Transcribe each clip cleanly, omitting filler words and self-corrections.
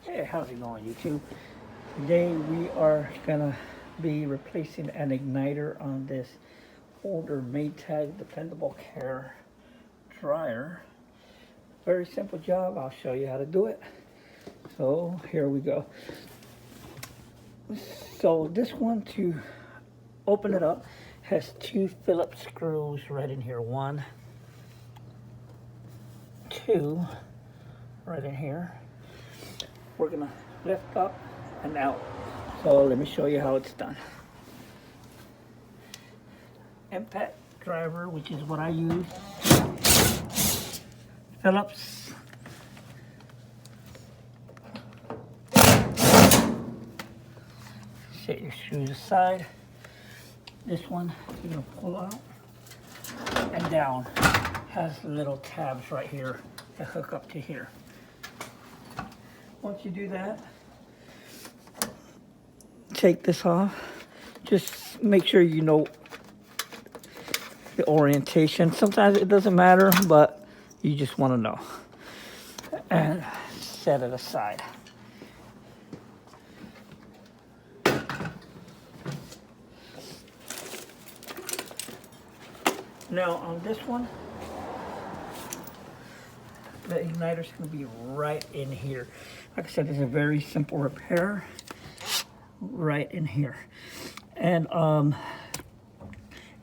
Hey, how's it going, YouTube? Today we are gonna be replacing an igniter on this older Maytag dependable care dryer. Very simple job. I'll show you how to do it. So here we go. So this one, to open it up, has two Phillips screws right in here. One, two, right in here. We're gonna lift up and out. So let me show you how it's done. Impact driver, which is what I use. Phillips. Set your screws aside. This one you're gonna pull out and down. Has little tabs right here that hook up to here. Once you do that, take this off. Just make sure you know the orientation. Sometimes it doesn't matter, but you just want to know. And set it aside. Now on this one, the igniter's going to be right in here. Like I said, it's a very simple repair. Right in here. And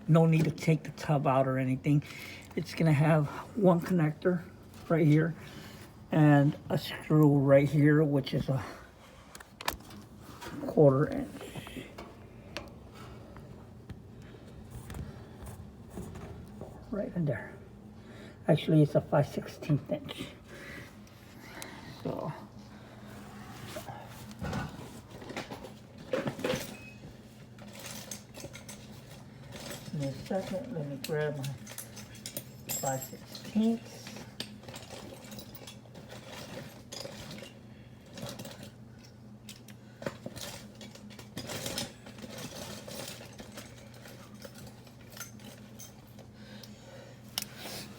no need to take the tub out or anything. It's going to have one connector right here and a screw right here, which is a 1/4 inch. Right in there. Actually, it's a 5/16 inch. So in a second, let me grab my 5/16.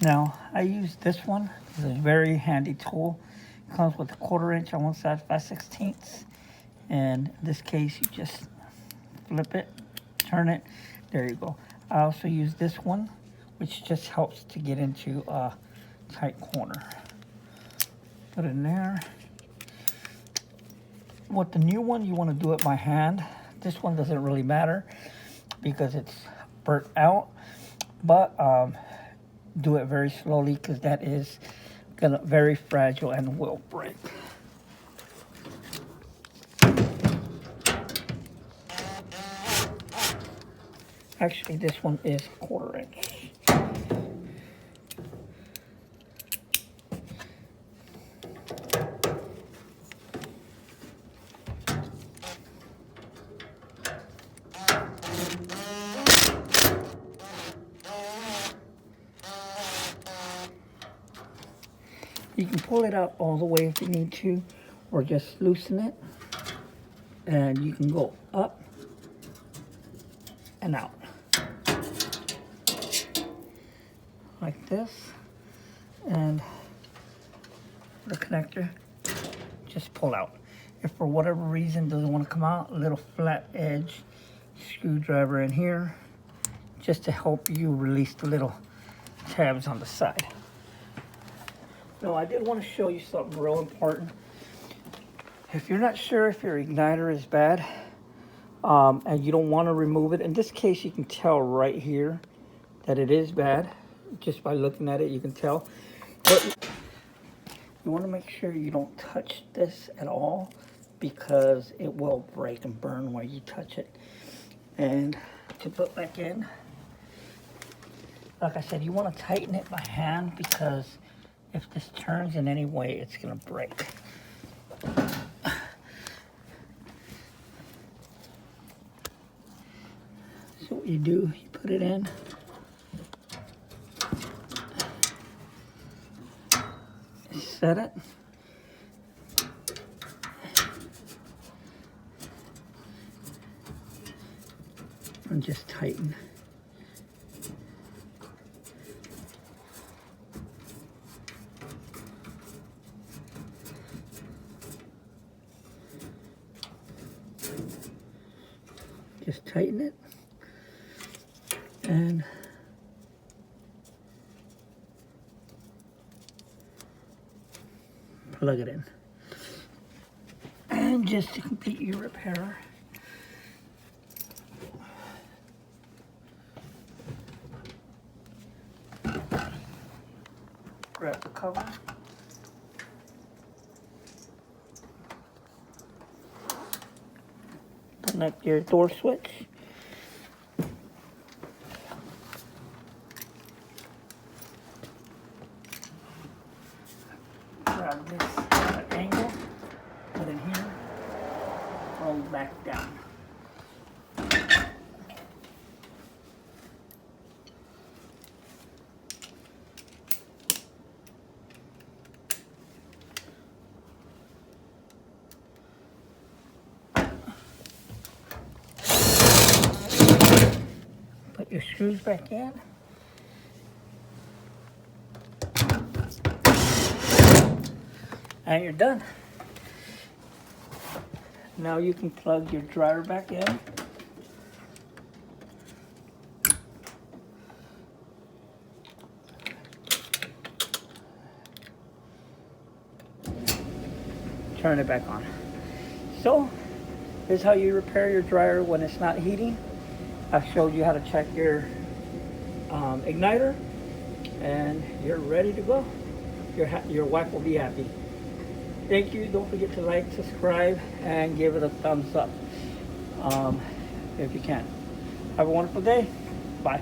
Now, I use this one. It's a very handy tool. It comes with a 1/4 inch on one side, 5/16. And in this case, you just flip it, turn it. There you go. I also use this one, which just helps to get into a tight corner. Put it in there. With the new one, you want to do it by hand. This one doesn't really matter because it's burnt out, but do it very slowly because that is very fragile and will break. Actually, this one is 1/4 inch. You can pull it out all the way if you need to, or just loosen it. And you can go up and out. Like this. And the connector, just pull out. If for whatever reason doesn't want to come out, a little flat edge screwdriver in here, just to help you release the little tabs on the side. Now, I did want to show you something real important. If you're not sure if your igniter is bad, and you don't want to remove it, in this case you can tell right here that it is bad. Just by looking at it, you can tell. But you want to make sure you don't touch this at all, because it will break and burn where you touch it. And to put back in, like I said, you want to tighten it by hand, because if this turns in any way, it's going to break. So what you do, you put it in. Set it. And just tighten. Just tighten it and plug it in. And just to complete your repair, grab the cover, connect your door switch, grab this angle, put it here, roll back down. Put your screws back in. And you're done. Now you can plug your dryer back in. Turn it back on. So, this is how you repair your dryer when it's not heating. I showed you how to check your igniter, and you're ready to go. Your wife will be happy. Thank you. Don't forget to like, subscribe, and give it a thumbs up if you can. Have a wonderful day. Bye.